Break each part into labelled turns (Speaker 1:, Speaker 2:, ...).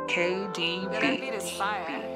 Speaker 1: KD beat is fire.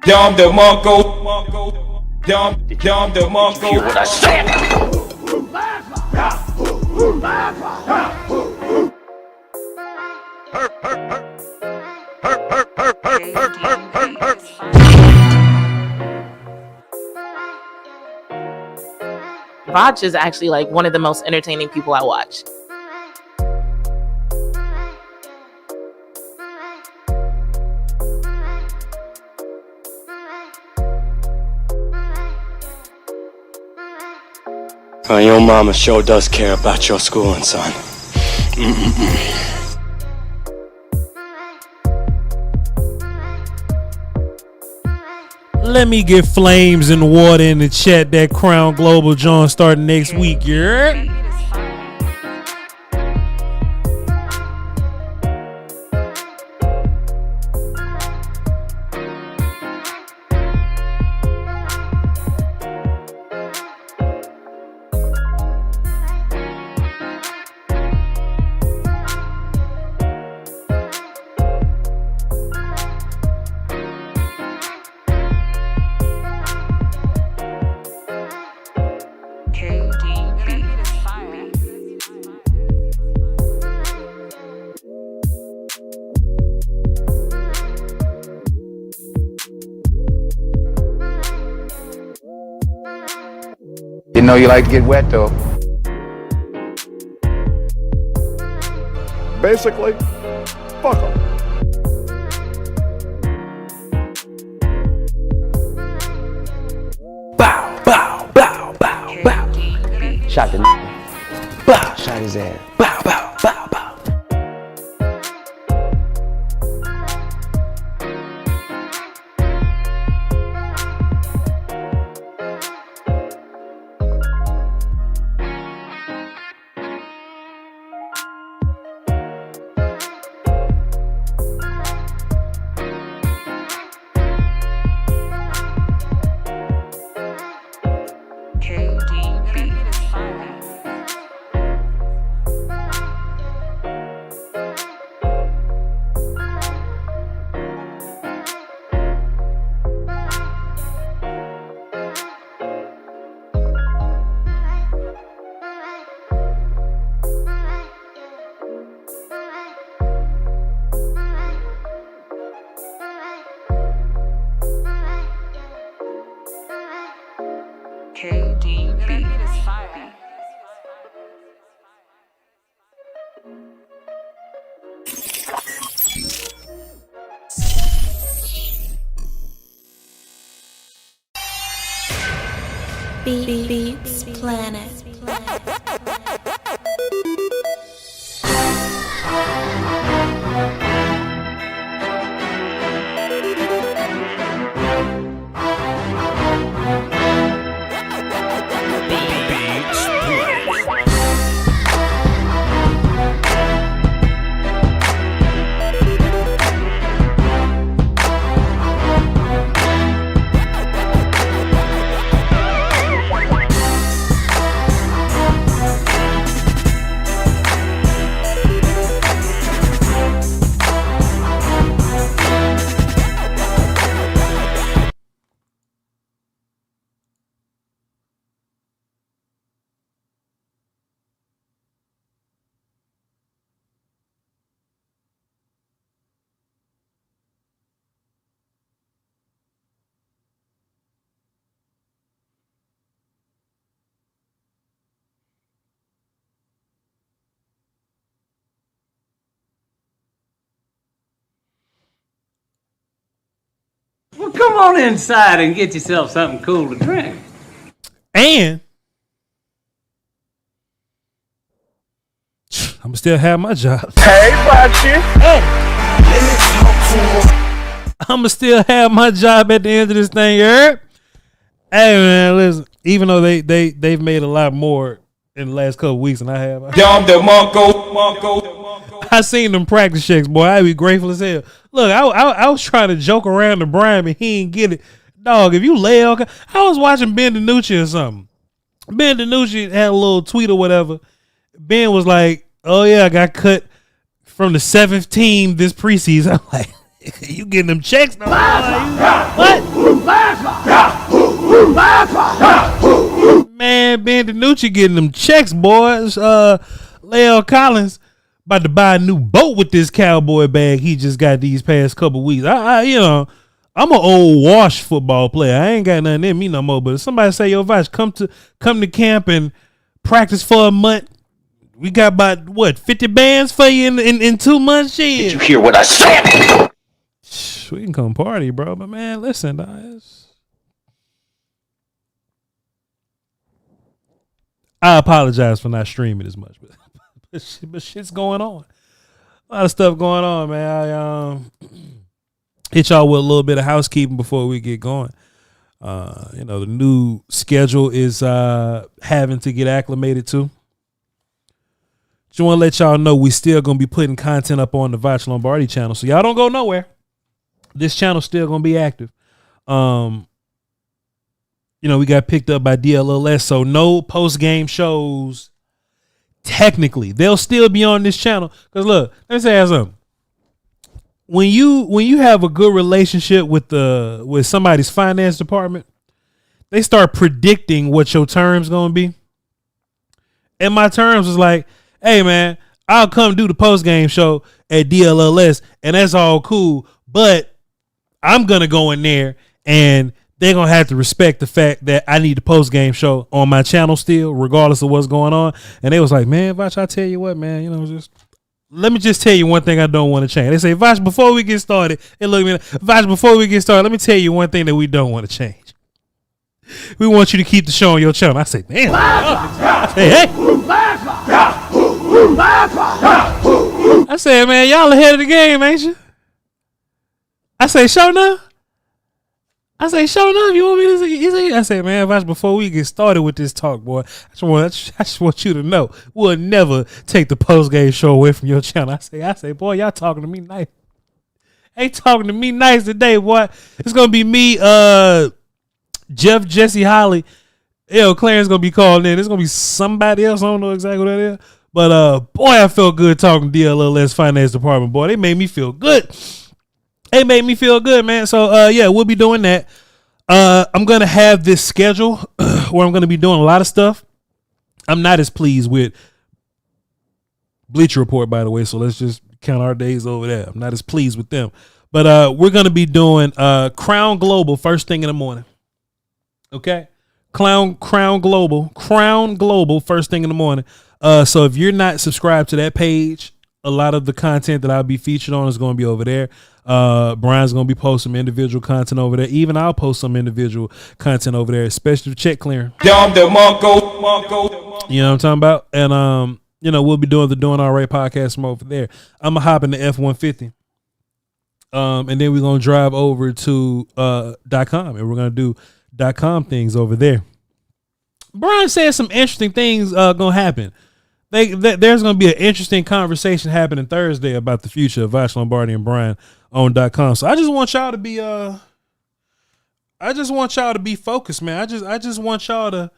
Speaker 2: Dom the Monko, Dom the Monko.
Speaker 3: Hear what I said?
Speaker 4: Voch is actually like one of the most entertaining people I watch.
Speaker 5: Your mama sure does care about your schooling, son.
Speaker 6: Let me get flames and water in the chat. That Crown Global John starting next week, yeah.
Speaker 7: You know you like to get wet though.
Speaker 8: Basically, fuck them.
Speaker 5: Bow, bow, bow, bow, bow.
Speaker 3: Shot the
Speaker 5: Bow,
Speaker 3: shot his ass.
Speaker 5: bow, bow, bow, bow.
Speaker 9: Beats Planet.
Speaker 3: come on inside and get yourself something cool to drink.
Speaker 6: And I'm gonna still have my job.
Speaker 8: Hey, Bachi.
Speaker 6: I'm gonna still have my job at the end of this thing, you heard? Hey man, listen. Even though they've made a lot more in the last couple weeks than I have, I seen them practice checks, boy. I'd be grateful as hell. Look, I was trying to joke around to Brian, but he ain't get it. Dog, if you lay on, I was watching Ben DiNucci or something. Ben DiNucci had a little tweet or whatever. Ben was like, "Oh yeah, I got cut from the 7th team this preseason." I'm like, "You getting them checks now?" What? Man, Ben DiNucci getting them checks, boys. Leo Collins about to buy a new boat with this cowboy bag he just got these past couple weeks. I'm an old wash football player. I ain't got nothing in me no more. But if somebody say, "Yo, Voch, come to camp and practice for a month," we got about 50 bands for you in 2 months. Shit.
Speaker 5: Did you hear what I said?
Speaker 6: We can come party, bro. But man, listen, guys. I apologize for not streaming as much, but shit's going on. A lot of stuff going on, man. I hit y'all with a little bit of housekeeping before we get going. The new schedule is having to get acclimated to. Just want to let y'all know we still gonna be putting content up on the Voch Lombardi channel, so y'all don't go nowhere. This channel's still gonna be active. We got picked up by DLLS, so no post-game shows. Technically, they'll still be on this channel. Cause look, let's say something. When you have a good relationship with somebody's finance department, they start predicting what your terms gonna be. And my terms was like, "Hey man, I'll come do the post-game show at DLLS, and that's all cool, but I'm gonna go in there and they're going to have to respect the fact that I need the post-game show on my channel still, regardless of what's going on." And they was like, "Man, Voch, I tell you what, man, let me just tell you one thing I don't want to change." They say, "Voch, before we get started," and look at me, "Voch, before we get started, let me tell you one thing that we don't want to change. We want you to keep the show on your channel." I say, "Man, hey. I said, "Man, y'all ahead of the game, ain't you?" I say, "Show now." I say, "Show enough, you want me to say?" I say, "Man, Voch, before we get started with this talk, boy, I just want you to know we'll never take the post-game show away from your channel." I say, "Boy, y'all talking to me nice. Ain't talking to me nice today, boy. It's gonna be me, Jeff, Jesse, Holly, Clarence gonna be calling in. It's gonna be somebody else. I don't know exactly what that is, but boy, I felt good talking to DLLS finance department. Boy, they made me feel good. It made me feel good, man. So, we'll be doing that. I'm going to have this schedule where I'm going to be doing a lot of stuff. I'm not as pleased with Bleacher Report, by the way, so let's just count our days over there. I'm not as pleased with them. But we're going to be doing Crown Global first thing in the morning. Okay? Crown Global first thing in the morning. So if you're not subscribed to that page, a lot of the content that I'll be featured on is going to be over there. Brian's going to be posting some individual content over there. Even I'll post some individual content over there, especially the check clearing. You know what I'm talking about? And, we'll be doing the Doing All Right podcast from over there. I'm going to hop in the F-150. And then we're going to drive over to .com, and we're going to do .com things over there. Brian said some interesting things going to happen. There's going to be an interesting conversation happening Thursday about the future of Voch Lombardi and Brian on .com. So I just want y'all to be focused, man. I just want y'all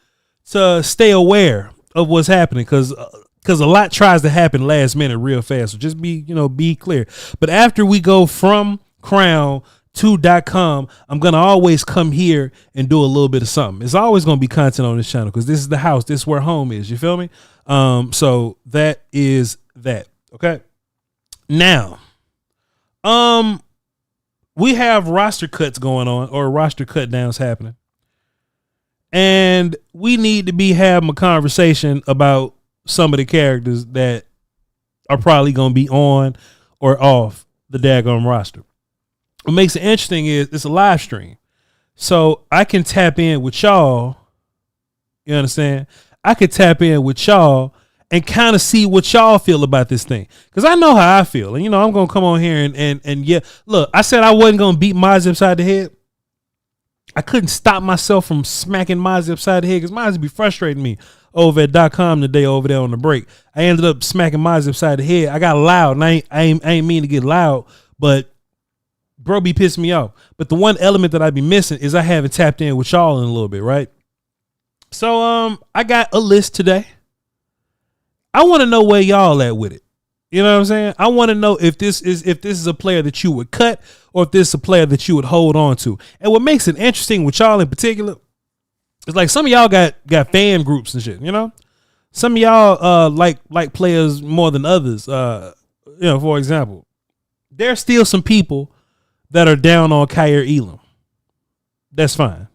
Speaker 6: to stay aware of what's happening because a lot tries to happen last minute real fast. So just be clear. But after we go from Crown to .com, I'm going to always come here and do a little bit of something. It's always going to be content on this channel because this is the house. This is where home is. You feel me? So that is that. Okay. Now, we have roster cuts going on or roster cut downs happening. And we need to be having a conversation about some of the characters that are probably going to be on or off the daggone roster. what makes it interesting is it's a live stream. So I can tap in with y'all. You understand? I could tap in with y'all and kind of see what y'all feel about this thing. Because I know how I feel. And, I'm going to come on here and yeah. Look, I said I wasn't going to beat Mozzie upside the head. I couldn't stop myself from smacking Mozzie upside the head because Mozzie be frustrating me over at .com today over there on the break. I ended up smacking Mozzie upside the head. I got loud, and I ain't mean to get loud, but bro be pissing me off. But the one element that I be missing is I haven't tapped in with y'all in a little bit, right? So I got a list today. I want to know where y'all at with it. You know what I'm saying? I want to know if this is a player that you would cut or if this is a player that you would hold on to. And what makes it interesting with y'all in particular is like some of y'all got fan groups and shit, Some of y'all like players more than others. For example, there's still some people that are down on Kyer Elam. That's fine.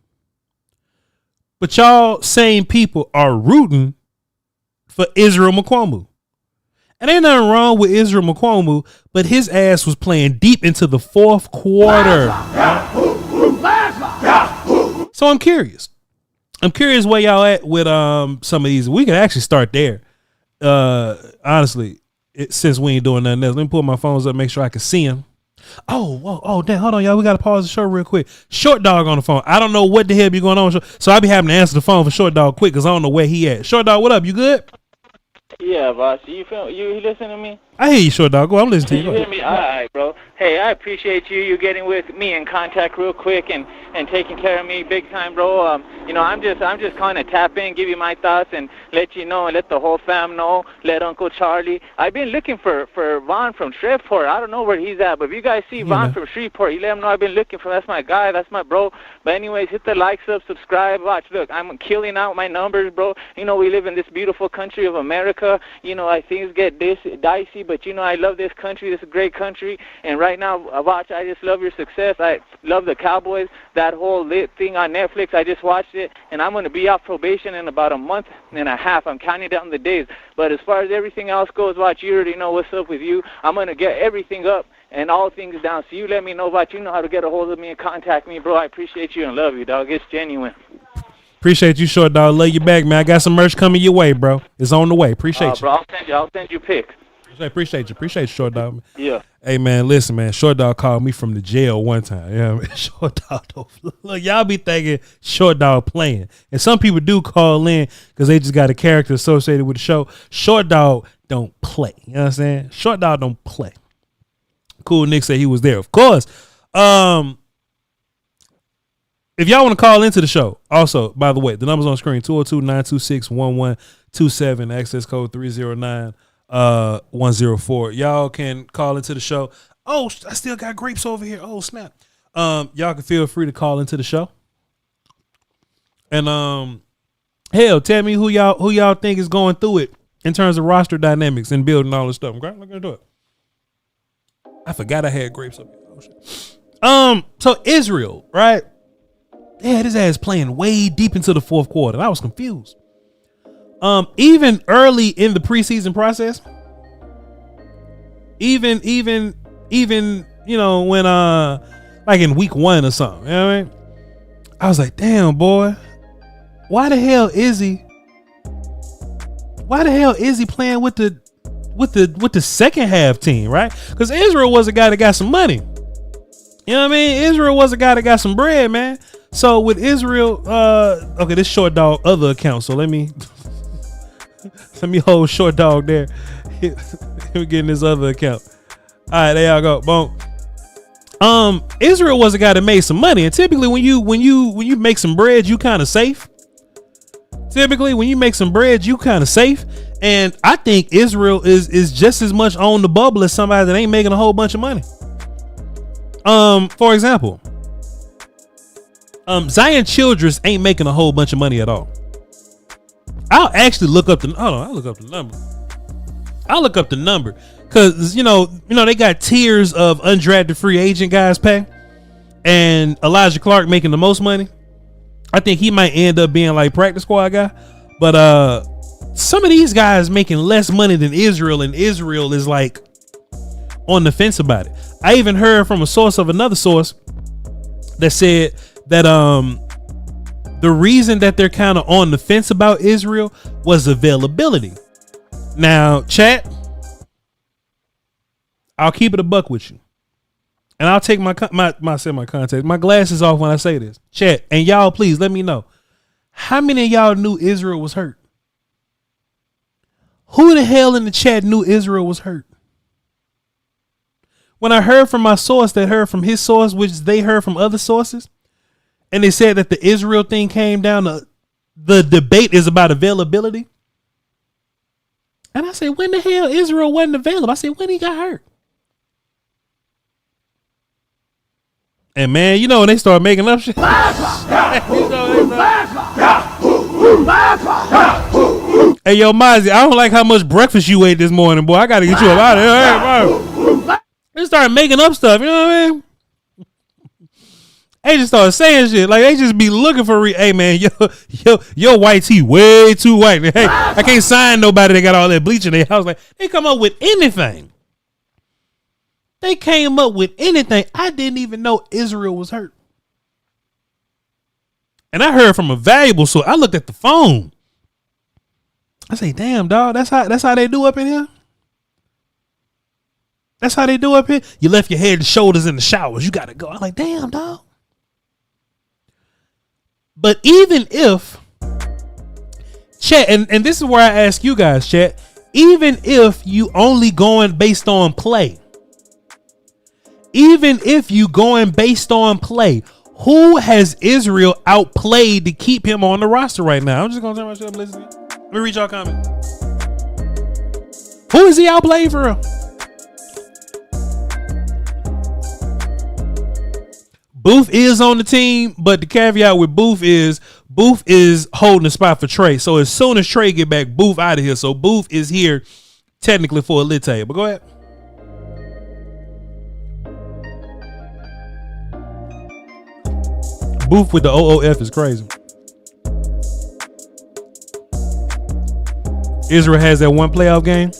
Speaker 6: But y'all same people are rooting for Israel Mukuamu. And ain't nothing wrong with Israel Mukuamu, but his ass was playing deep into the fourth quarter. So I'm curious. Where y'all at with some of these. We can actually start there. Honestly, since we ain't doing nothing else. Let me pull my phones up, make sure I can see them. Oh, damn, hold on, y'all. We got to pause the show real quick. Short Dog on the phone. I don't know what the hell be going on. So I be having to answer the phone for Short Dog quick because I don't know where he at. Short Dog, what up? You good?
Speaker 9: Yeah, boss. You listen to me?
Speaker 6: I hear you, Short Dog. Go, I'm listening to you.
Speaker 9: You hear me? All right, bro. Hey, I appreciate you getting with me in contact real quick and taking care of me big time, bro. I'm just kind of tap in, give you my thoughts, and let you know, and let the whole fam know. Let Uncle Charlie. I've been looking for Vaughn from Shreveport. I don't know where he's at, but if you guys see Vaughn from Shreveport, you let him know I've been looking for. That's my guy. That's my bro. But anyways, hit the like, subscribe, watch. Look, I'm killing out my numbers, bro. We live in this beautiful country of America. Things get dicey, but I love this country. This is a great country. And right now, watch, I just love your success. I love the Cowboys. That whole lit thing on Netflix, I just watched it. And I'm going to be off probation in about a month and a half. I'm counting down the days. But as far as everything else goes, watch, you already know what's up with you. I'm going to get everything up and all things down. So you let me know, watch, you know how to get a hold of me and contact me, bro. I appreciate you and love you, dog. It's genuine.
Speaker 6: Appreciate you, Short Dog. Love you back, man. I got some merch coming your way, bro. It's on the way. Appreciate you.
Speaker 9: Bro, I'll send you a pic.
Speaker 6: Appreciate you, Short Dog.
Speaker 9: Yeah.
Speaker 6: Hey, man, listen, man. Short Dog called me from the jail one time. Yeah, man. Short Dog look, y'all be thinking Short Dog playing. And some people do call in because they just got a character associated with the show. Short Dog don't play. You know what I'm saying? Short Dog don't play. Cool Nick said he was there. Of course. If y'all want to call into the show, also, by the way, the number's on screen, 202-926-1127, access code 309-104. Y'all can call into the show. Oh, I still got grapes over here. Oh, snap. Y'all can feel free to call into the show. And hell, tell me who y'all think is going through it in terms of roster dynamics and building all this stuff. I'm gonna do it. I forgot I had grapes up here. Oh, shit. So Israel, right? Yeah, his ass playing way deep into the fourth quarter. I was confused. Even early in the preseason process, even when like in week 1 or something, you know what I mean? I was like, damn, boy, why the hell is he playing with the second half team, right? Because Israel was a guy that got some money. You know what I mean? Israel was a guy that got some bread, man. So with Israel, okay, this Short Dog other account. So let me hold Short Dog there. Let me get in this other account. All right, there y'all go. Boom. Israel was a guy that made some money, and typically when you make some bread, you kind of safe. Typically, when you make some bread, you kind of safe. And I think Israel is just as much on the bubble as somebody that ain't making a whole bunch of money. For example, Zion Childress ain't making a whole bunch of money at all. I'll actually look up the number because you know they got tiers of undrafted free agent guys pay, and Elijah Clark making the most money. I think he might end up being like practice squad guy, but some of these guys making less money than Israel, and Israel is like on the fence about it. I even heard from a source of another source that said that the reason that they're kind of on the fence about Israel was availability. Now, chat, I'll keep it a buck with you. And I'll take my context, my glasses off when I say this. Chat, and y'all please let me know. How many of y'all knew Israel was hurt? Who the hell in the chat knew Israel was hurt? When I heard from my source that heard from his source, which they heard from other sources, and they said that the Israel thing came down to the debate is about availability. And I said, when the hell Israel wasn't available? I said, when he got hurt? And man, you know, when they start making up shit. Hey, yo, Mozzie, I don't like how much breakfast you ate this morning, boy. I got to get you up out of here. Hey, bro. They started making up stuff, you know what I mean? They just started saying shit. Like, they just be looking for hey, man, your white tea way too white. Hey, I can't sign nobody that got all that bleach in their house. Like, they come up with anything. They came up with anything. I didn't even know Israel was hurt. And I heard from a valuable source. I looked at the phone. I say, damn, dog, that's how they do up in here? That's how they do up here? You left your head and shoulders in the showers. You got to go. I'm like, damn, dog. But even if, chat, and this is where I ask you guys, chat, even if you only going based on play, even if you going based on play, who has Israel outplayed to keep him on the roster right now? I'm just going to turn my shit up and listen. Let me read y'all comment. Who is he outplayed for real? Booth is on the team, but the caveat with Booth is holding the spot for Trey. So as soon as Trey get back, Booth out of here. So Booth is here technically for a lit table. But go ahead. Booth with the OOF is crazy. Israel has that one playoff game,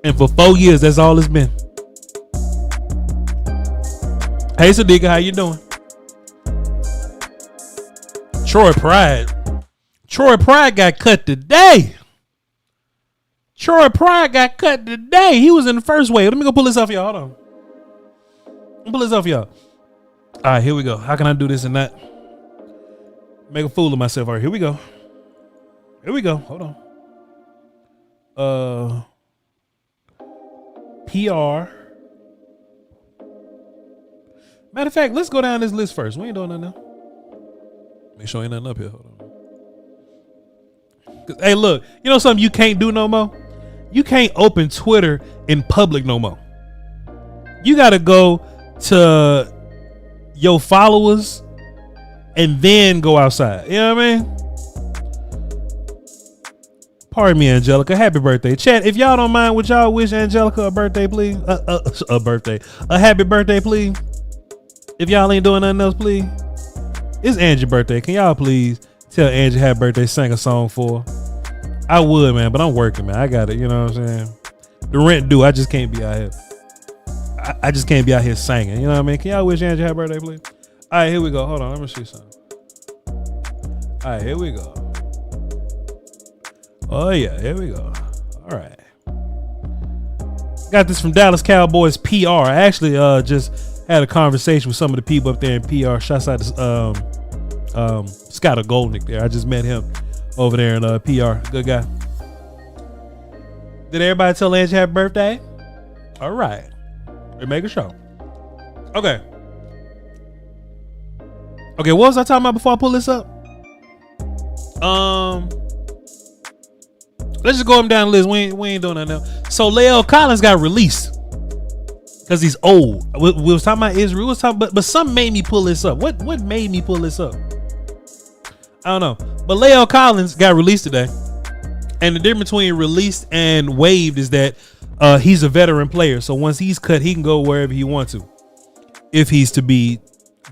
Speaker 6: and for 4 years, that's all it's been. Hey, Sadiqa, how you doing? Troy Pride got cut today. He was in the first wave. Let me go pull this off y'all. Hold on. Let me pull this off y'all. All right, here we go. How can I do this and that? Make a fool of myself. All right, here we go. Hold on. PR. Matter of fact, let's go down this list first. We ain't doing nothing now. Make sure ain't nothing up here. Hold on. Hey, look, you know something you can't do no more? You can't open Twitter in public no more. You got to go to your followers and then go outside. You know what I mean? Pardon me, Angelica. Happy birthday. Chat, if y'all don't mind, would y'all wish Angelica a birthday, please? A happy birthday, please. If y'all ain't doing nothing else, please. It's Angie's birthday. Can y'all please tell Angie happy birthday, sing a song for her? I would, man, but I'm working, man. I got it. You know what I'm saying? The rent due. I just can't be out here. I just can't be out here singing. You know what I mean? Can y'all wish Angie happy birthday, please? All right, here we go. Hold on. Let me see something. All right, here we go. Oh, yeah. Here we go. All right. Got this from Dallas Cowboys PR. I actually just had a conversation with some of the people up there in PR. Shouts out to Scott Goldnick there. I just met him over there in PR. Good guy. Did everybody tell Angie happy birthday? All right. They make a show. Okay. Okay, what was I talking about before I pull this up? Let's just go up and down the list. We ain't doing that now. So La'el Collins got released because he's old. We was talking about Israel. We was talking, but something made me pull this up. What made me pull this up? I don't know. But La'el Collins got released today, and the difference between released and waived is that he's a veteran player. So once he's cut, he can go wherever he wants to, if he's to be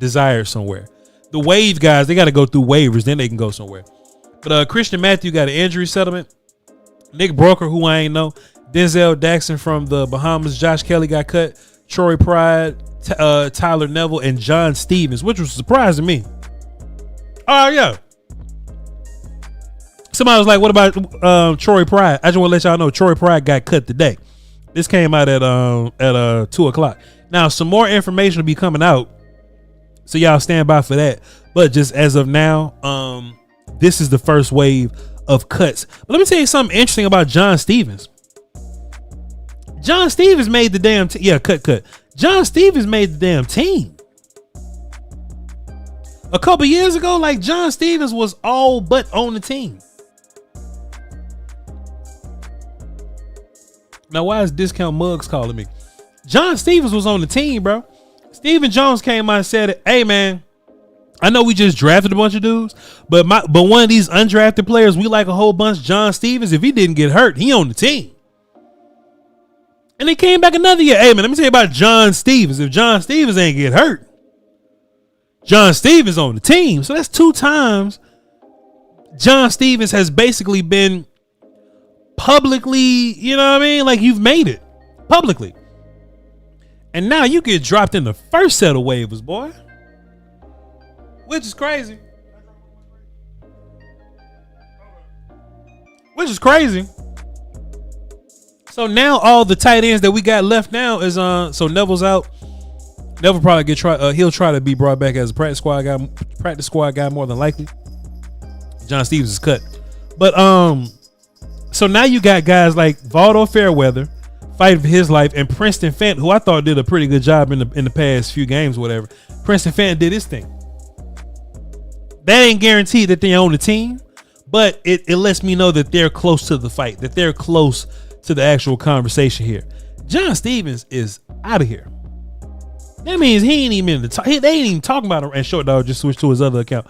Speaker 6: desired somewhere. The waived guys, they got to go through waivers, then they can go somewhere. But Christian Matthew got an injury settlement. Nick Broker, who I ain't know. Denzel Jackson from the Bahamas. Josh Kelly got cut. Troy Pride, Tyler Neville, and John Stevens, which was surprising me. Oh yeah. Somebody was like, "What about Troy Pride?" I just want to let y'all know Troy Pride got cut today. This came out at 2:00. Now some more information will be coming out, so y'all stand by for that. But just as of now, this is the first wave of cuts. But let me tell you something interesting about John Stevens. John Stevens made the damn cut. John Stevens made the damn team. A couple years ago, like John Stevens was all but on the team. Now, why is Discount Mugs calling me? John Stevens was on the team, bro. Stephen Jones came out and said, "Hey, man, I know we just drafted a bunch of dudes, but one of these undrafted players we like a whole bunch, John Stevens, if he didn't get hurt, he on the team." And he came back another year. Hey, man, let me tell you about John Stevens. If John Stevens ain't get hurt, John Stevens on the team. So that's 2 times John Stevens has basically been publicly, you know what I mean? Like, you've made it publicly. And now you get dropped in the first set of waivers, boy. Which is crazy. So now all the tight ends that we got left now is so Neville's out. Neville probably he'll try to be brought back as a practice squad guy more than likely. John Stevens is cut. But so now you got guys like Valdo Fairweather fighting for his life, and Princeton Fant, who I thought did a pretty good job in the past few games, whatever. Princeton Fant did his thing. That ain't guaranteed that they own the team, but it lets me know that they're close to the fight, that they're close to the actual conversation here. John Stevens is out of here. That means he ain't even in the talk. They ain't even talking about him. And Short Dog just switched to his other account.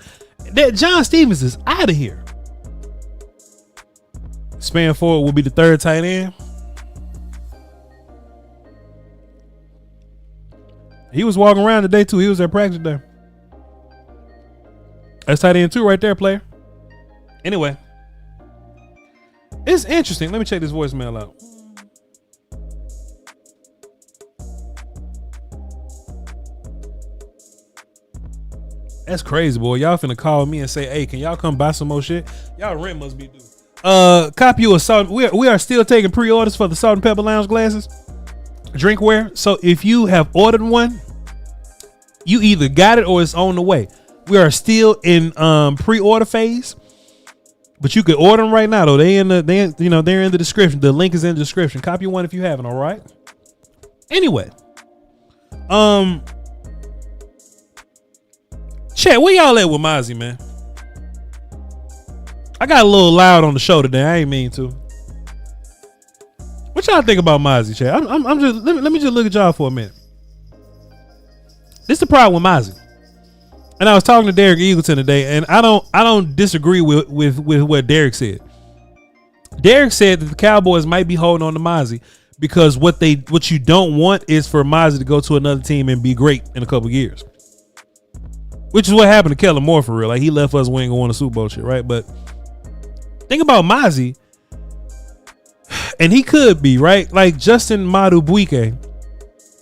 Speaker 6: That John Stevens is out of here. Span forward will be the 3rd tight end. He was walking around today too. He was at practice today. That's tight end 2 right there, player. Anyway, it's interesting. Let me check this voicemail out. That's crazy, boy. Y'all finna call me and say, "Hey, can y'all come buy some more shit?" Y'all rent must be due. Copy you a salt. We are still taking pre-orders for the Salt and Pepper Lounge glasses, drinkware. So if you have ordered one, you either got it or it's on the way. We are still in pre-order phase, but you could order them right now though. They're in the description. The link is in the description. Copy one if you haven't. All right. Anyway, chat, where y'all at with Mozzie, man? I got a little loud on the show today. I ain't mean to. What y'all think about Mozzie, chat? I'm just let me just look at y'all for a minute. This is the problem with Mozzie. And I was talking to Derek Eagleton today, and I don't disagree with what Derek said. Derek said that the Cowboys might be holding on to Mozzie because what you don't want is for Mozzie to go to another team and be great in a couple years. Which is what happened to Kellen Moore for real. Like, he left us, we ain't gonna win a Super Bowl shit, right? But think about Mozzie, and he could be, right? Like Justin Madubuike.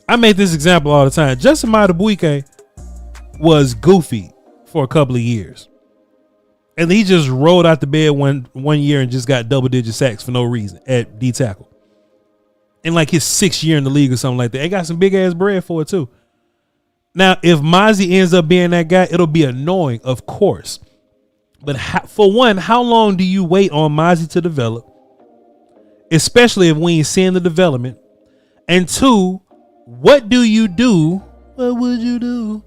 Speaker 6: I make this example all the time. Justin Madubuike was goofy for a couple of years. And he just rolled out the bed one year and just got double-digit sacks for no reason at D tackle. In like his 6th year in the league or something like that. He got some big-ass bread for it too. Now, if Mozzie ends up being that guy, it'll be annoying, of course. But for one, how long do you wait on Mozzie to develop? Especially if we ain't seeing the development. And 2, what do you do? What would you do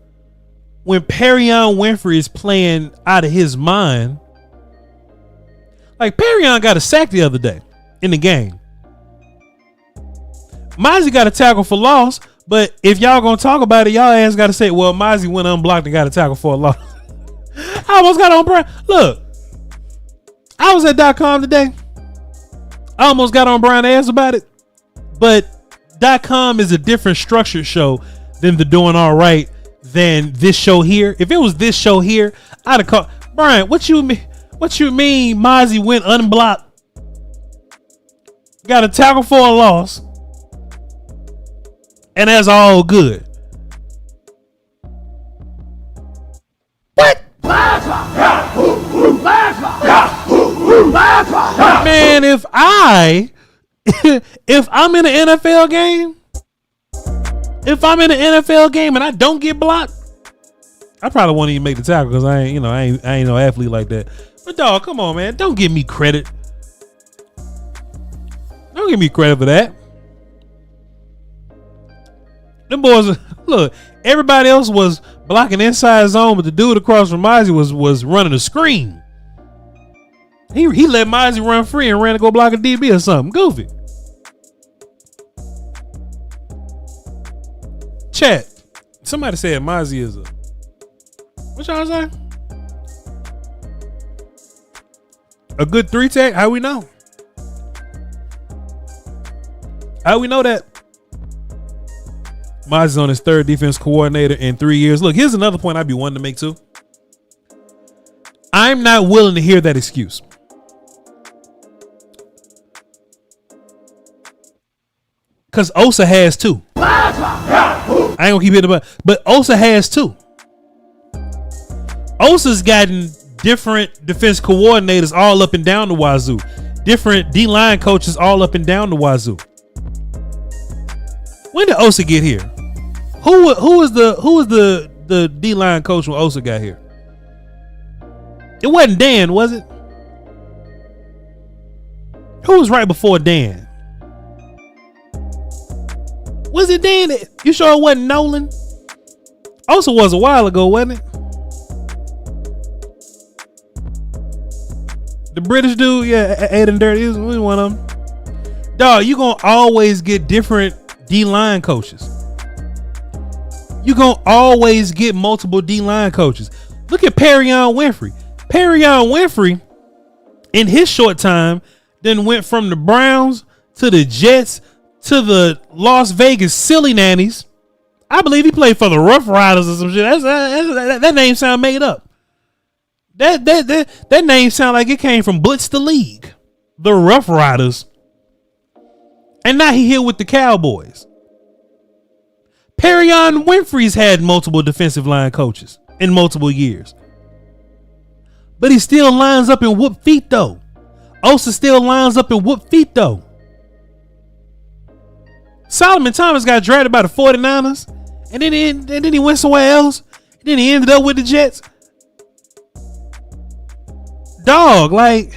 Speaker 6: when Perion Winfrey is playing out of his mind? Like, Perion got a sack the other day in the game. Mozzie got a tackle for loss, but if y'all gonna talk about it, y'all ass gotta say, well, Mozzie went unblocked and got a tackle for a loss. I almost got on Brian. Look, I was at .com today. I almost got on Brian ass about it, but .com is a different structured show than the Doing All Right than this show here. If it was this show here, I'd have called Brian. What you mean? Mozzie went unblocked, got a tackle for a loss, and that's all good. What? Man, if I'm in an NFL game, and I don't get blocked, I probably won't even make the tackle because I ain't no athlete like that. But dog, come on, man, don't give me credit. Don't give me credit for that. Them boys, look, everybody else was blocking inside zone, but the dude across from Mozzie was running a screen. He let Mozzie run free and ran to go block a DB or something. Goofy. Chat. Somebody said Mozzie is a... What y'all say? A good 3-tech? How we know? How we know that? Mozzie's on his third defense coordinator in 3 years. Look, here's another point I'd be wanting to make too. I'm not willing to hear that excuse. Because Osa has two. I ain't gonna keep hitting about, but Osa has two. Osa's gotten different defense coordinators all up and down the wazoo. Different D-line coaches all up and down the wazoo. When did Osa get here? Who was the D-line coach when Osa got here? It wasn't Dan, was it? Who was right before Dan? Was it Dan? You sure it wasn't Nolan? Osa was a while ago, wasn't it? The British dude, yeah, Aiden Dirty was one of them. Dog, you gonna always get different D-line coaches. You gonna always get multiple D-line coaches. Look at Perrion Winfrey. Perrion Winfrey, in his short time, then went from the Browns to the Jets to the Las Vegas Silly Nannies. I believe he played for the Rough Riders or some shit. That name sound made up. That name sound like it came from Blitz the League. The Rough Riders. And now he here with the Cowboys. Perrion Winfrey's had multiple defensive line coaches in multiple years. But he still lines up and whoop feet though. Osa still lines up and whoop feet though. Solomon Thomas got drafted by the 49ers. And then he went somewhere else. And then he ended up with the Jets. Dog, like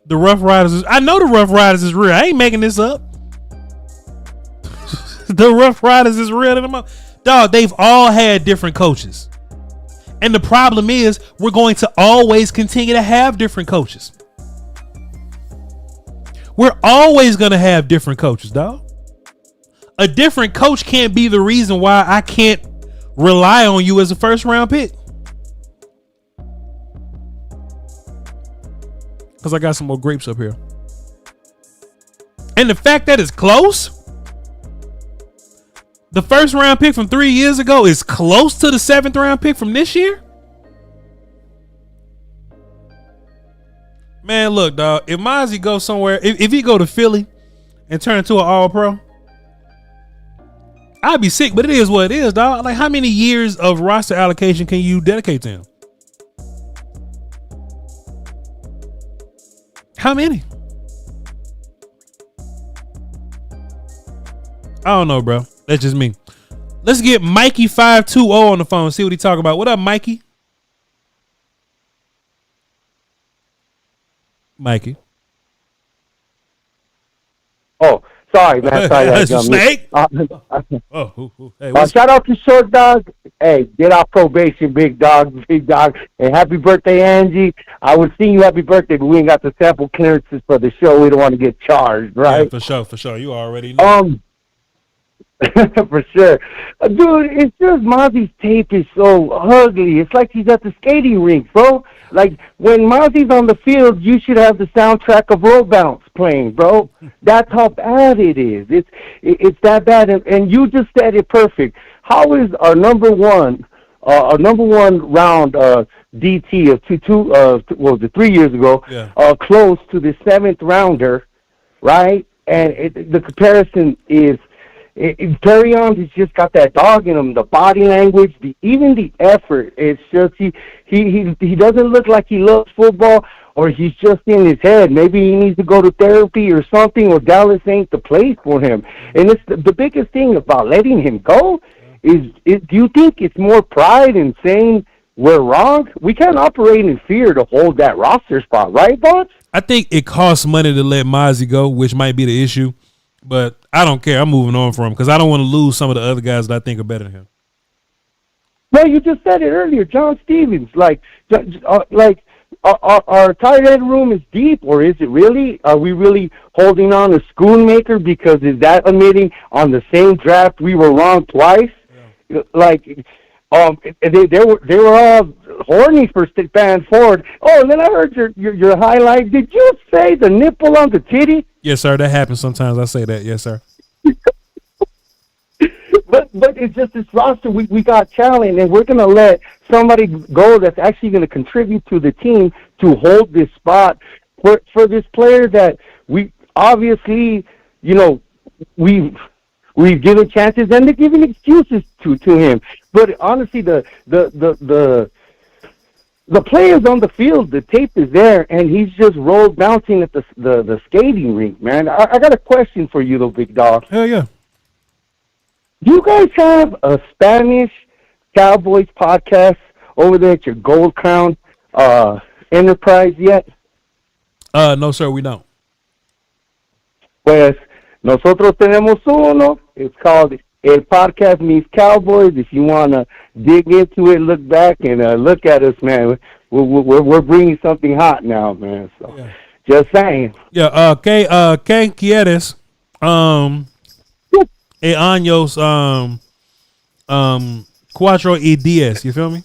Speaker 6: the Rough Riders. I know the Rough Riders is real. I ain't making this up. The Rough Riders is real. Dog, they've all had different coaches. And the problem is we're going to always continue to have different coaches. We're always going to have different coaches, dog. A different coach can't be the reason why I can't rely on you as a first round pick. Because I got some more grapes up here. And the fact that it's close. The first round pick from 3 years ago is close to the 7th round pick from this year. Man, look, dog. If Mozzie goes somewhere, if he go to Philly and turn into an all-pro, I'd be sick, but it is what it is, dog. Like, how many years of roster allocation can you dedicate to him? How many? I don't know, bro. That's just me. Let's get Mikey520 on the phone. See what he talking about. What up, Mikey? Mikey.
Speaker 8: Oh, sorry, man. Sorry,
Speaker 6: that's a snake. Hey,
Speaker 8: shout out to Short Dog. Hey, get off probation, big dog. And happy birthday, Angie. I would sing you happy birthday, but we ain't got the sample clearances for the show. We don't want to get charged, right?
Speaker 6: Yeah, for sure. You already know.
Speaker 8: For sure. Dude, it's just Mozzie's tape is so ugly. It's like he's at the skating rink, bro. Like, when Mozzie's on the field, you should have the soundtrack of Roll Bounce playing, bro. That's how bad it is. It's that bad, and you just said it perfect. How is our number one round DT of 3 years ago, close to the 7th rounder, right? And the comparison is Perion's just got that dog in him. The body language, even the effort. It's just he doesn't look like he loves football, or he's just in his head. Maybe he needs to go to therapy or something, or Dallas ain't the place for him. And it's the biggest thing about letting him go is do you think it's more pride in saying we're wrong? We can't operate in fear to hold that roster spot, right, Voch?
Speaker 6: I think it costs money to let Mozzie go, which might be the issue. But I don't care. I'm moving on from him because I don't want to lose some of the other guys that I think are better than him.
Speaker 8: Well, you just said it earlier, John Stevens. Our tight end room is deep, or is it really? Are we really holding on to Schoonmaker because is that admitting on the same draft we were wrong twice? Yeah. They were all horny for Van Ford. Oh, and then I heard your highlight. Did you say the nipple on the titty?
Speaker 6: Yes, sir. That happens sometimes. I say that. Yes, sir.
Speaker 8: But it's just this roster. We got talent, and we're going to let somebody go that's actually going to contribute to the team to hold this spot for this player that we obviously, we've given chances and they're giving excuses to him. But honestly, the players on the field, the tape is there, and he's just rolled bouncing at the skating rink, man. I got a question for you, though, big dog.
Speaker 6: Hell yeah.
Speaker 8: Do you guys have a Spanish Cowboys podcast over there at your Gold Crown Enterprise yet?
Speaker 6: No, sir, we don't.
Speaker 8: Pues nosotros tenemos uno. It's called El Podcast Meets Cowboys. If you want to dig into it, look back and look at us, man. We're bringing something hot now, man. So, yeah. Just saying.
Speaker 6: Yeah. ¿Qué quieres? Años 4 y 10. You feel me?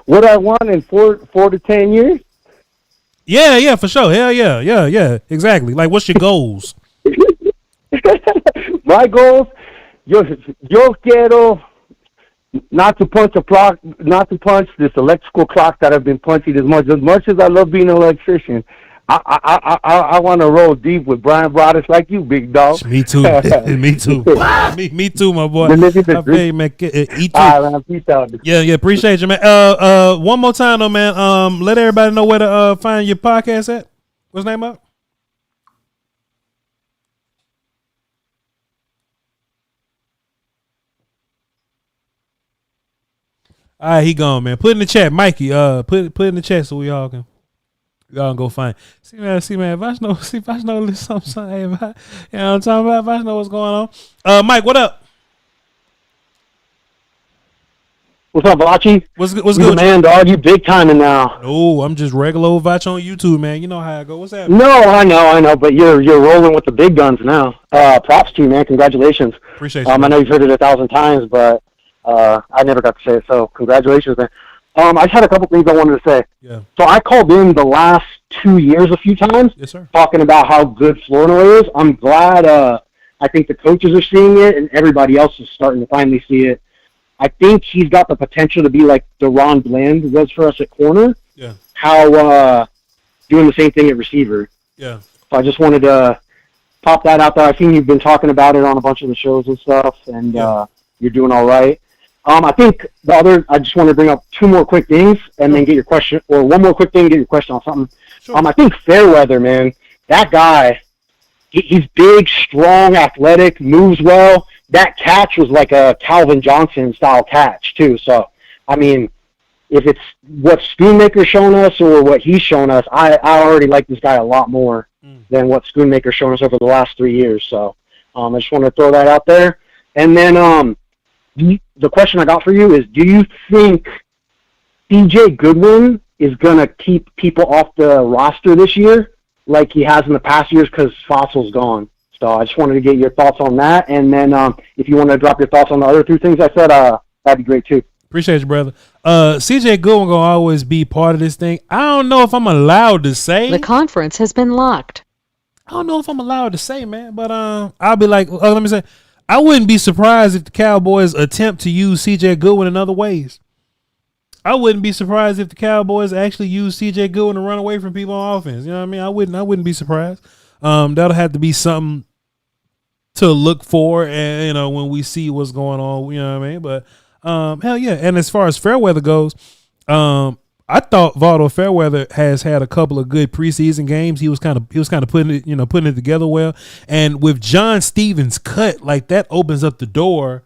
Speaker 8: What I want in 4 to 10 years?
Speaker 6: Yeah, for sure. Hell yeah. Exactly. Like, what's your goals?
Speaker 8: My goals, yo quiero not to punch this electrical clock that I've been punching as much as I love being an electrician. I want to roll deep with Brian Broaddus like you, big dog.
Speaker 6: Me too. Me too. Me too, my boy. Hey, man, eat
Speaker 8: all right, man. Peace out.
Speaker 6: Yeah. Appreciate you, man. One more time, though, man. Let everybody know where to find your podcast at. What's the name of it? All right, he gone, man. Put in the chat, Mikey. Put in the chat so y'all can go find. See, man. If I know something. Hey, you know what I'm talking about? If I know what's going on. Mike, what up?
Speaker 10: What's up, Vochi?
Speaker 6: What's good,
Speaker 10: man, dog? You big timing now.
Speaker 6: Oh, I'm just regular old Voch on YouTube, man. You know how I go. What's happening?
Speaker 10: No, I know, but you're rolling with the big guns now. Props to you, man. Congratulations.
Speaker 6: Appreciate you.
Speaker 10: I know you've heard it 1,000 times, but I never got to say it, so congratulations, man. I just had a couple things I wanted to say.
Speaker 6: Yeah.
Speaker 10: So I called in the last 2 years a few times,
Speaker 6: yes, sir,
Speaker 10: talking about how good Flournoy is. I'm glad. I think the coaches are seeing it, and everybody else is starting to finally see it. I think he's got the potential to be like DeRon Bland was for us at corner.
Speaker 6: Yeah.
Speaker 10: How doing the same thing at receiver.
Speaker 6: Yeah.
Speaker 10: So I just wanted to pop that out there. I've seen you've been talking about it on a bunch of the shows and stuff, and you're doing all right. I think I just want to bring up 2 more quick things and then get your question, or 1 more quick thing and get your question on something.
Speaker 6: Sure.
Speaker 10: I think Fairweather, man, that guy, he's big, strong, athletic, moves well. That catch was like a Calvin Johnson style catch too. So, I mean, if it's what Schoonmaker's shown us or what he's shown us, I already like this guy a lot more than what Schoonmaker's shown us over the last 3 years. So, I just want to throw that out there. And then, the question I got for you is, do you think CJ Goodwin is going to keep people off the roster this year like he has in the past years because Fossil's gone? So I just wanted to get your thoughts on that. And then if you want to drop your thoughts on the other 2 things I said, that'd be great too.
Speaker 6: Appreciate you, brother. CJ Goodwin going to always be part of this thing. I don't know if I'm allowed to say.
Speaker 11: The conference has been locked.
Speaker 6: I don't know if I'm allowed to say, man, but I'll be like, let me say, I wouldn't be surprised if the Cowboys attempt to use CJ Goodwin in other ways. I wouldn't be surprised if the Cowboys actually use CJ Goodwin to run away from people on offense. You know what I mean? I wouldn't be surprised. That'll have to be something to look for, and when we see what's going on, you know what I mean. But hell yeah. And as far as Fairweather goes, I thought Valdo Fairweather has had a couple of good preseason games. He was kind of putting it together well. And with John Stevens' cut, like that opens up the door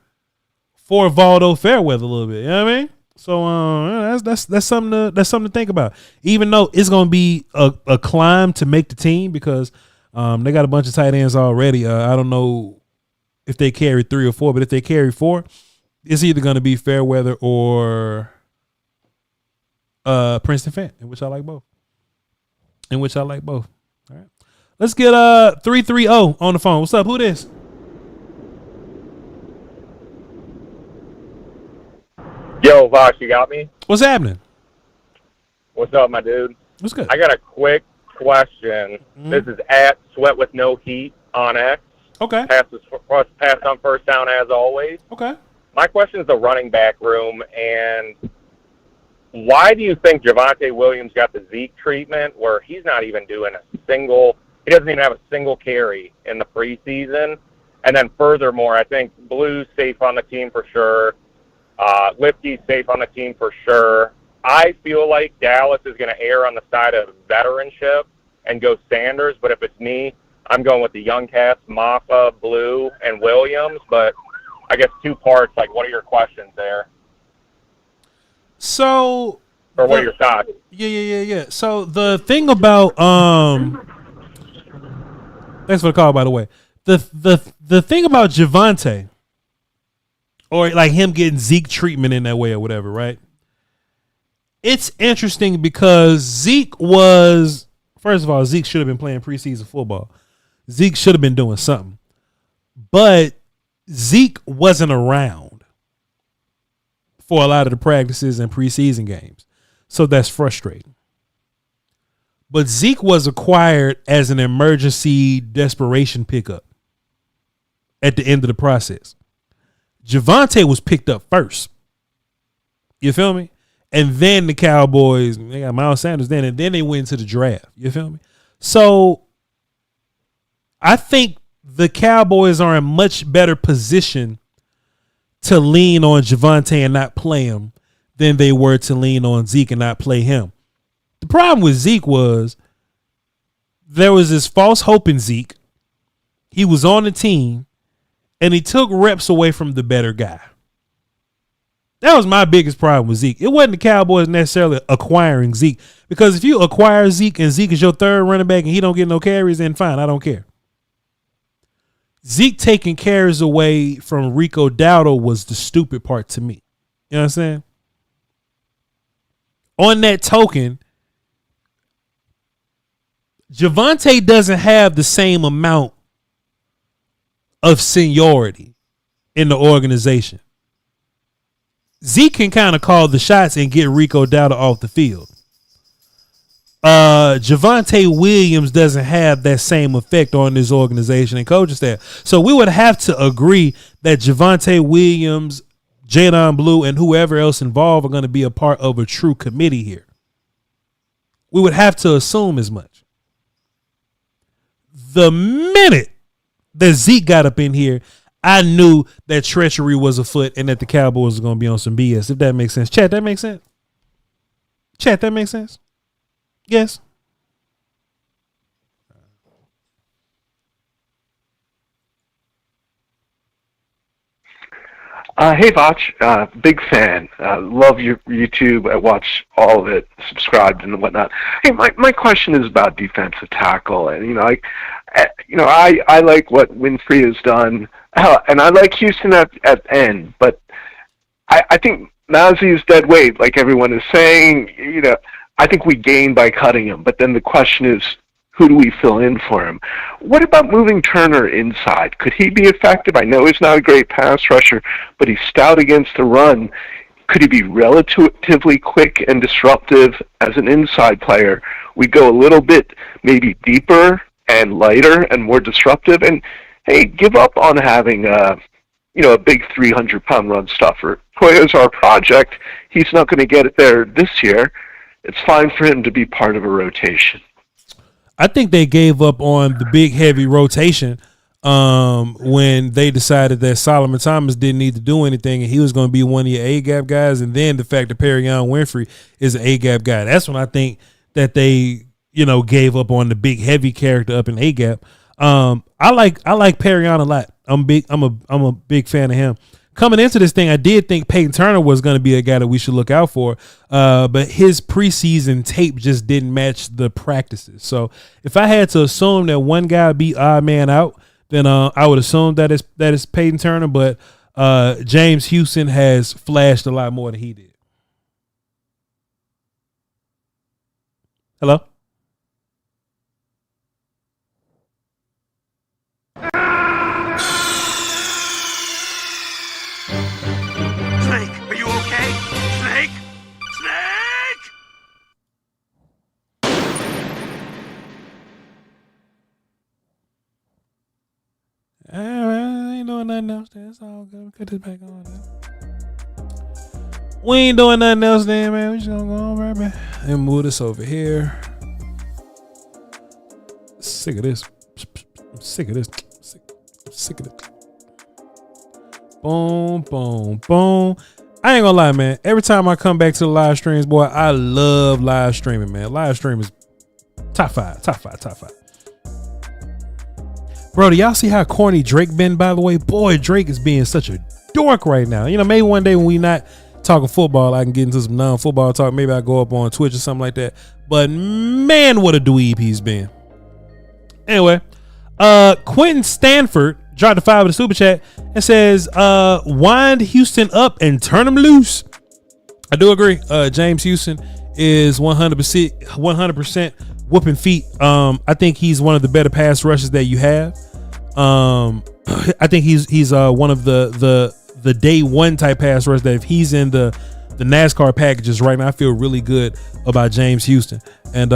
Speaker 6: for Valdo Fairweather a little bit. You know what I mean? So that's something to think about. Even though it's gonna be a climb to make the team because they got a bunch of tight ends already. I don't know if they carry 3 or 4, but if they carry 4, it's either gonna be Fairweather or Princeton Fant, in which I like both. All right. Let's get 330 on the phone. What's up? Who this?
Speaker 12: Yo, Voch, you got me?
Speaker 6: What's happening?
Speaker 12: What's up, my dude?
Speaker 6: What's good?
Speaker 12: I got a quick question. This is at Sweat with No Heat on X.
Speaker 6: Okay.
Speaker 12: Pass on first down as always.
Speaker 6: Okay.
Speaker 12: My question is the running back room, and why do you think Javonte Williams got the Zeke treatment where he's not even doing he doesn't even have a single carry in the preseason? And then furthermore, I think Blue's safe on the team for sure. Lipke's safe on the team for sure. I feel like Dallas is going to err on the side of veteranship and go Sanders, but if it's me, I'm going with the young cats, Maffa, Blue, and Williams. But I guess 2 parts, like what are your questions there?
Speaker 6: So,
Speaker 12: or what are your thoughts?
Speaker 6: Yeah. So the thing about thanks for the call, by the way. The thing about Javonte, or like him getting Zeke treatment in that way or whatever, right? It's interesting because Zeke should have been playing preseason football. Zeke should have been doing something, but Zeke wasn't around for a lot of the practices and preseason games. So that's frustrating. But Zeke was acquired as an emergency desperation pickup at the end of the process. Javonte was picked up first. You feel me? And then the Cowboys, they got Miles Sanders then, and then they went into the draft. You feel me? So I think the Cowboys are in much better position to lean on Javonte and not play him than they were to lean on Zeke and not play him. The problem with Zeke was there was this false hope in Zeke. He was on the team, and he took reps away from the better guy. That was my biggest problem with Zeke. It wasn't the Cowboys necessarily acquiring Zeke, because if you acquire Zeke and Zeke is your third running back and he don't get no carries, then fine, I don't care. Zeke taking carries away from Rico Dowdle was the stupid part to me. You know what I'm saying? On that token, Javonte doesn't have the same amount of seniority in the organization. Zeke can kind of call the shots and get Rico Dowdle off the field. Javonte Williams doesn't have that same effect on this organization and coaching staff. So we would have to agree that Javonte Williams, Jadon Blue, and whoever else involved are going to be a part of a true committee here. We would have to assume as much. The minute that Zeke got up in here, I knew that treachery was afoot and that the Cowboys were going to be on some BS, if that makes sense. Chat, that makes sense? Chat, that makes sense? Yes.
Speaker 13: Hey, Voch, big fan. Love your YouTube. I watch all of it, subscribed and whatnot. Hey, my question is about defensive tackle, and I like what Winfrey has done, and I like Houston at end, but I think Nazi is dead weight, like everyone is saying. I think we gain by cutting him, but then the question is, who do we fill in for him? What about moving Turner inside? Could he be effective? I know he's not a great pass rusher, but he's stout against the run. Could he be relatively quick and disruptive as an inside player? We go a little bit maybe deeper and lighter and more disruptive. And, hey, give up on having a big 300-pound run stuffer. Toyo's our project. He's not going to get it there this year. It's fine for him to be part of a rotation.
Speaker 6: I think they gave up on the big heavy rotation when they decided that Solomon Thomas didn't need to do anything and he was going to be one of your A-gap guys. And then the fact that Perrion Winfrey is an A-gap guy. That's when I think that they, gave up on the big heavy character up in A-gap. I like Perrion a lot. I'm a big fan of him. Coming into this thing, I did think Peyton Turner was going to be a guy that we should look out for, but his preseason tape just didn't match the practices. So if I had to assume that one guy beat odd man out, then I would assume that it's Peyton Turner. But James Houston has flashed a lot more than he did. Hello?
Speaker 14: Snake, are you okay? Snake? Snake!
Speaker 6: I ain't doing nothing else. That's all good. Put this back on. We ain't doing nothing else then, man. We just gonna go on right back and move this over here. Sick of this. I'm sick of this. Sick of it. Boom, boom, boom. I ain't gonna lie, man. Every time I come back to the live streams, boy, I love live streaming, man. Live stream is top five. Bro, do y'all see how corny Drake been, by the way? Boy, Drake is being such a dork right now. Maybe one day when we not talking football, I can get into some non-football talk. Maybe I go up on Twitch or something like that. But man, what a dweeb he's been. Anyway, Quentin Stanford dropped a 5 with a super chat and says, wind Houston up and turn him loose. I do agree. James Houston is 100% whooping feet. I think he's one of the better pass rushers that you have. I think he's one of the day one type pass rush that if he's in the NASCAR packages right now, I feel really good about James Houston. And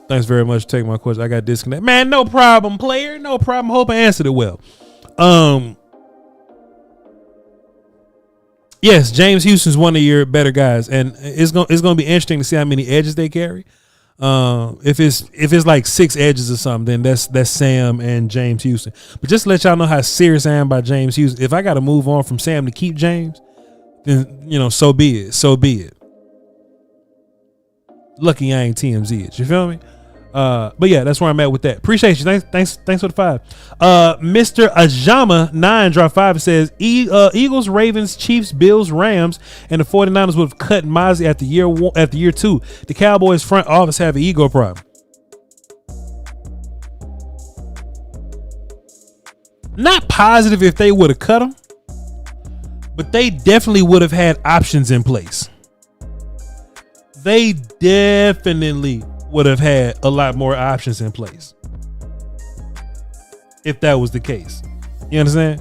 Speaker 6: thanks very much for taking my question. I got disconnected. Man, no problem, player. No problem. Hope I answered it well. Yes, James Houston's one of your better guys, and it's gonna be interesting to see how many edges they carry. If it's like 6 edges or something, then that's Sam and James Houston. But just to let y'all know how serious I am about James Houston. If I got to move on from Sam to keep James, then so be it. Lucky I ain't TMZ it. You feel me? But yeah, that's where I'm at with that. Appreciate you. Thanks for the 5. Mr. Ajama 9 dropped 5 and says Eagles, Ravens, Chiefs, Bills, Rams, and the 49ers would have cut Mozzie after year 2. The Cowboys front office have an ego problem. Not positive if they would have cut him, but they definitely would have had options in place. They definitely would have had a lot more options in place if that was the case. You understand?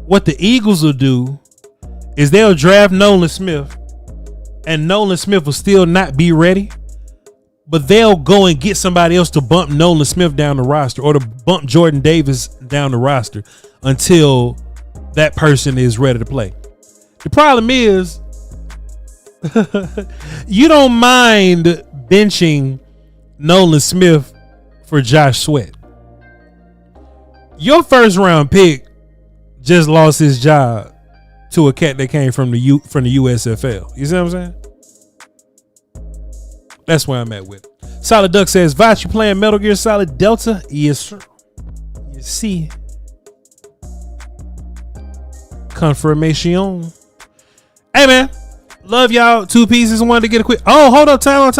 Speaker 6: What the Eagles will do is they'll draft Nolan Smith, and Nolan Smith will still not be ready, but they'll go and get somebody else to bump Nolan Smith down the roster or to bump Jordan Davis down the roster until that person is ready to play. The problem is you don't mind benching Nolan Smith for Josh Sweat. Your first round pick just lost his job to a cat that came from the USFL. You see what I'm saying? That's where I'm at with it. Solid Duck says, Voch, you playing Metal Gear Solid Delta? Yes, sir. You see. Confirmation. Hey, man. Love y'all. 2 pieces. Wanted to get a quick. Oh, hold up. Time out.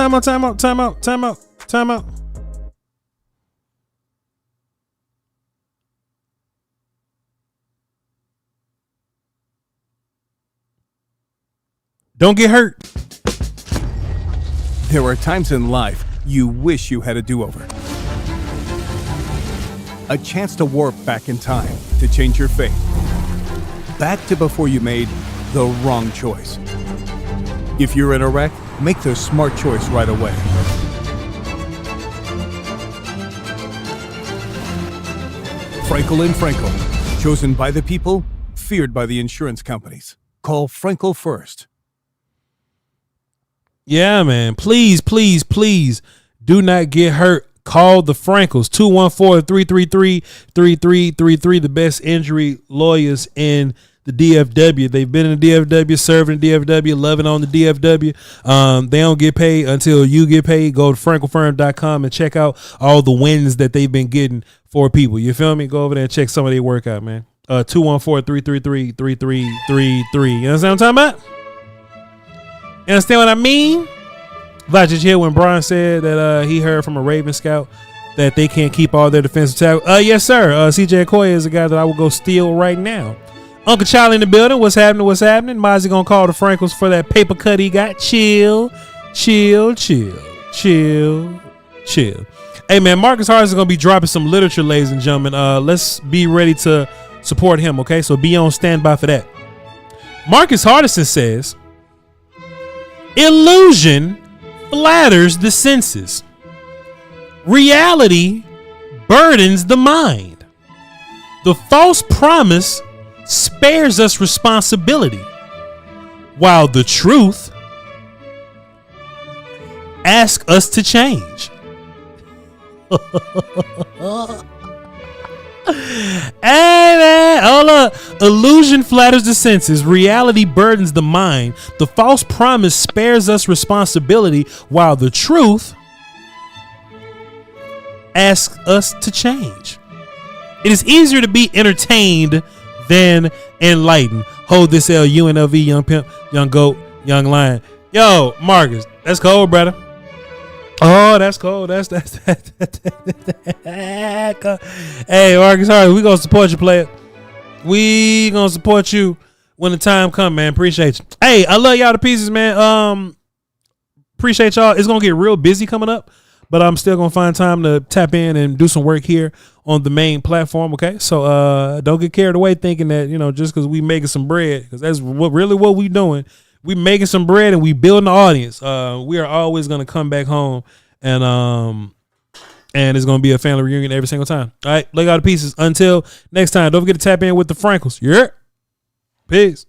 Speaker 6: Don't get hurt.
Speaker 15: There are times in life you wish you had a do-over. A chance to warp back in time to change your fate. Back to before you made the wrong choice. If you're in a wreck, make the smart choice right away. Frankel & Frankel. Chosen by the people, feared by the insurance companies. Call Frankel first.
Speaker 6: Yeah, man. Please, please, please do not get hurt. Call the Frankels, 214-333-3333, the best injury lawyers in the DFW. They've been in the DFW, serving the DFW, loving on the DFW. They don't get paid until you get paid. Go to frankelfirm.com and check out all the wins that they've been getting for people. You feel me? Go over there and check some of their work out, man. 214-333-3333. You understand what I'm talking about? You understand what I mean? Voch, did you hear when Brian said that he heard from a Raven scout that they can't keep all their defensive tackle? Yes, sir. CJ Okoye is a guy that I will go steal right now. Uncle Charlie in the building. What's happening? What's happening? Mozzie gonna call the Frankels for that paper cut he got. Chill. Hey, man, Marcus Hardison is gonna be dropping some literature, ladies and gentlemen. Let's be ready to support him, okay? So be on standby for that. Marcus Hardison says, illusion flatters the senses. Reality burdens the mind. The false promise spares us responsibility, while the truth asks us to change. Hey man, hold up. Illusion flatters the senses. Reality burdens the mind. The false promise spares us responsibility, while the truth asks us to change. It is easier to be entertained than enlightened. Hold this L, UNLV, young pimp, young goat, young lion. Yo, Marcus, that's cold, brother. Oh, that's cold. That's Hey, Marcus Hardy, we gonna support you, player. We gonna support you when the time come, man. Appreciate you. Hey, I love y'all to pieces, man. Appreciate y'all. It's gonna get real busy coming up, but I'm still gonna find time to tap in and do some work here on the main platform. Okay, so don't get carried away thinking that just because we making some bread, because that's what we doing. We making some bread and we building the audience. We are always gonna come back home and it's gonna be a family reunion every single time. All right, lay out the pieces. Until next time, don't forget to tap in with the Frankels. Yeah, peace.